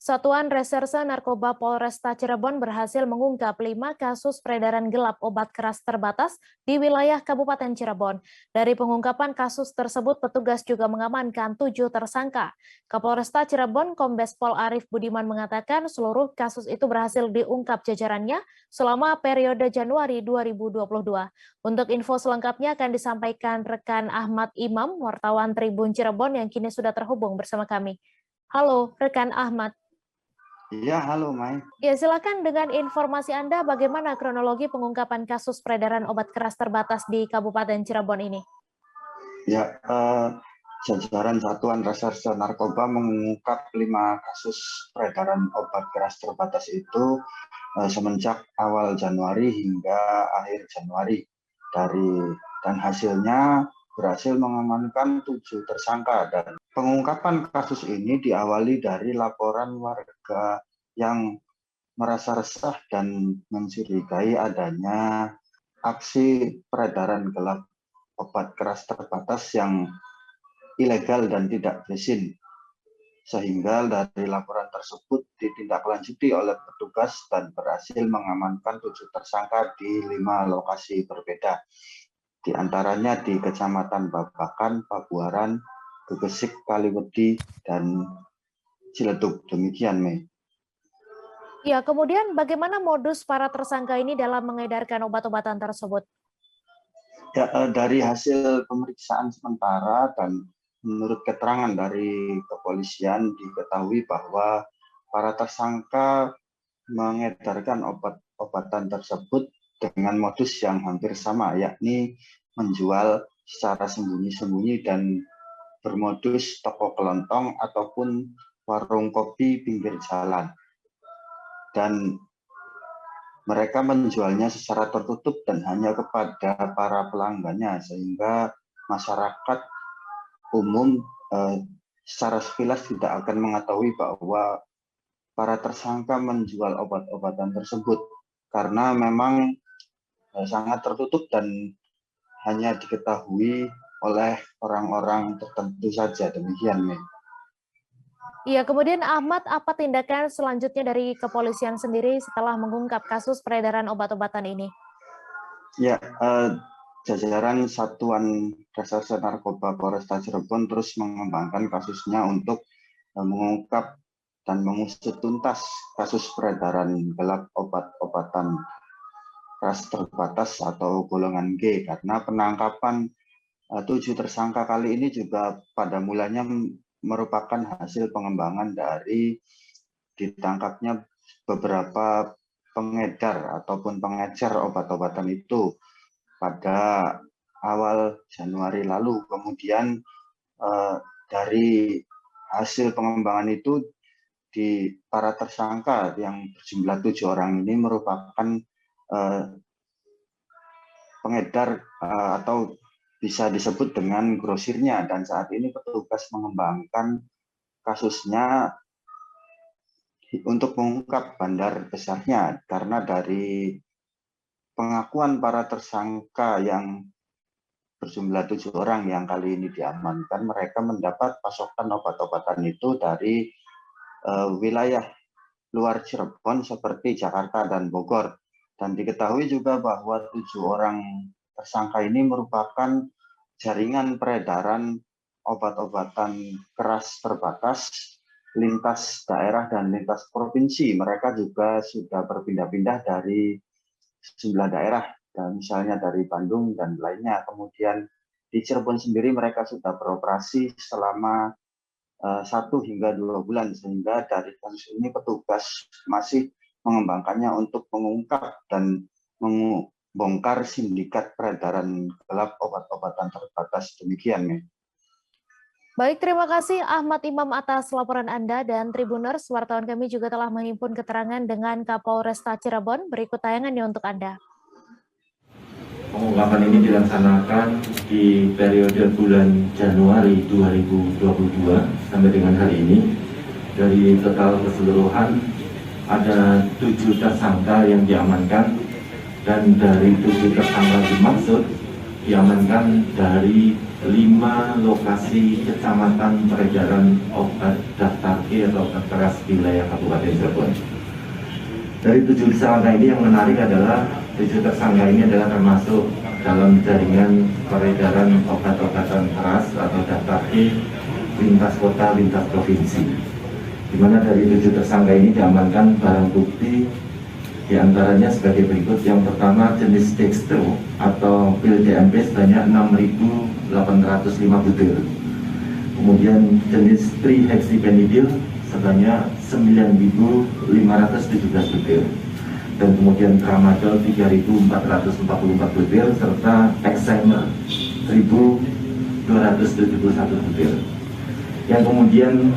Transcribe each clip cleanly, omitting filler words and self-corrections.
Satuan Reserse Narkoba Polresta Cirebon berhasil mengungkap 5 kasus peredaran gelap obat keras terbatas di wilayah Kabupaten Cirebon. Dari pengungkapan kasus tersebut, petugas juga mengamankan 7 tersangka. Kapolresta Cirebon, Kombes Pol Arief Budiman mengatakan seluruh kasus itu berhasil diungkap jajarannya selama periode Januari 2022. Untuk info selengkapnya akan disampaikan rekan Ahmad Imam, wartawan Tribun Cirebon yang kini sudah terhubung bersama kami. Halo, rekan Ahmad. Iya, halo Mai. Ya, silakan dengan informasi Anda bagaimana kronologi pengungkapan kasus peredaran obat keras terbatas di Kabupaten Cirebon ini? Ya, jajaran Satuan Reserse Narkoba mengungkap 5 kasus peredaran obat keras terbatas itu semenjak awal Januari hingga akhir Januari. Dan hasilnya berhasil mengamankan 7 tersangka, dan pengungkapan kasus ini diawali dari laporan warga yang merasa resah dan mencurigai adanya aksi peredaran gelap obat keras terbatas yang ilegal dan tidak berizin. Sehingga dari laporan tersebut ditindaklanjuti oleh petugas dan berhasil mengamankan 7 tersangka di 5 lokasi berbeda. Di antaranya di Kecamatan Babakan, Pabuaran, Gegesik, Kaliwedi, dan Ciledug. Demikian, Mei. Ya, kemudian bagaimana modus para tersangka ini dalam mengedarkan obat-obatan tersebut? Ya, dari hasil pemeriksaan sementara dan menurut keterangan dari kepolisian diketahui bahwa para tersangka mengedarkan obat-obatan tersebut dengan modus yang hampir sama, yakni menjual secara sembunyi-sembunyi dan bermodus toko kelontong ataupun warung kopi pinggir jalan. Dan mereka menjualnya secara tertutup dan hanya kepada para pelanggannya, sehingga masyarakat umum secara sekilas tidak akan mengetahui bahwa para tersangka menjual obat-obatan tersebut, karena memang sangat tertutup dan hanya diketahui oleh orang-orang tertentu saja. Demikian, Mei. Iya, kemudian Ahmad, apa tindakan selanjutnya dari kepolisian sendiri setelah mengungkap kasus peredaran obat-obatan ini? Ya, jajaran Satuan Reserse Narkoba Polresta Cirebon terus mengembangkan kasusnya untuk mengungkap dan mengusut tuntas kasus peredaran gelap obat-obatan keras terbatas atau golongan G, karena penangkapan 7 tersangka kali ini juga pada mulanya merupakan hasil pengembangan dari ditangkapnya beberapa pengedar ataupun pengecer obat-obatan itu pada awal Januari lalu. Kemudian dari hasil pengembangan itu, di para tersangka yang berjumlah 7 orang ini merupakan pengedar atau bisa disebut dengan grosirnya, dan saat ini petugas mengembangkan kasusnya untuk mengungkap bandar besarnya, karena dari pengakuan para tersangka yang berjumlah 7 orang yang kali ini diamankan, mereka mendapat pasokan obat-obatan itu dari wilayah luar Cirebon seperti Jakarta dan Bogor. Dan diketahui juga bahwa 7 orang tersangka ini merupakan jaringan peredaran obat-obatan keras terbatas lintas daerah dan lintas provinsi. Mereka juga sudah berpindah-pindah dari sejumlah daerah, dan misalnya dari Bandung dan lainnya. Kemudian di Cirebon sendiri mereka sudah beroperasi selama 1 hingga 2 bulan, sehingga dari kasus ini petugas masih mengembangkannya untuk mengungkap dan membongkar sindikat peredaran gelap obat-obatan terbatas. Demikian, Mei. Baik, terima kasih Ahmad Imam atas laporan Anda, dan Tribuners, wartawan kami juga telah menghimpun keterangan dengan Kapolresta Cirebon. Berikut tayangannya untuk Anda. Pengungkapan ini dilaksanakan di periode bulan Januari 2022 sampai dengan hari ini. Dari total keseluruhan ada 7 tersangka yang diamankan, dan dari 7 tersangka dimaksud diamankan dari 5 lokasi kecamatan peredaran obat daftar G atau obat keras di wilayah Kabupaten Cirebon. Dari 7 tersangka ini yang menarik adalah 7 tersangka ini adalah termasuk dalam jaringan peredaran obat-obatan keras atau daftar G lintas kota, lintas provinsi. Di mana dari 7 tersangka ini diamankan barang bukti diantaranya sebagai berikut. Yang pertama jenis dextro atau pil DMP sebanyak 6.805 butir. Kemudian jenis trihexypenidil sebanyak 9.517 butir. Dan kemudian tramadol 3.444 butir serta Excimer 1.271 butir. Yang kemudian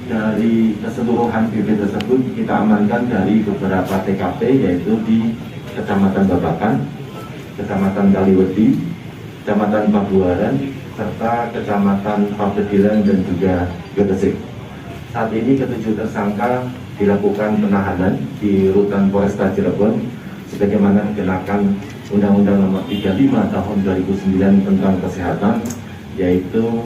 dari keseluruhan BB tersebut kita amankan dari beberapa TKP, yaitu di Kecamatan Babakan, Kecamatan Kaliwedi, Kecamatan Pabuaran, serta Kecamatan Pabedilan dan juga Gresik. Saat ini ketujuh tersangka dilakukan penahanan di Rutan Polresta Cirebon sebagaimana dikenakan Undang-Undang Nomor 35 Tahun 2009 tentang Kesehatan, yaitu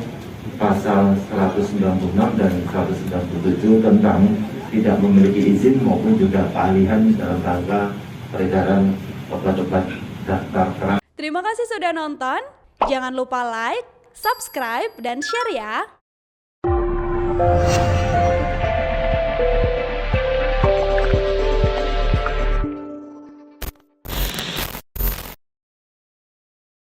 Pasal 196 dan 197 tentang tidak memiliki izin maupun juga keahlian dalam rangka peredaran obat-obat daftar keras. Terima kasih sudah nonton. Jangan lupa like, subscribe, dan share ya.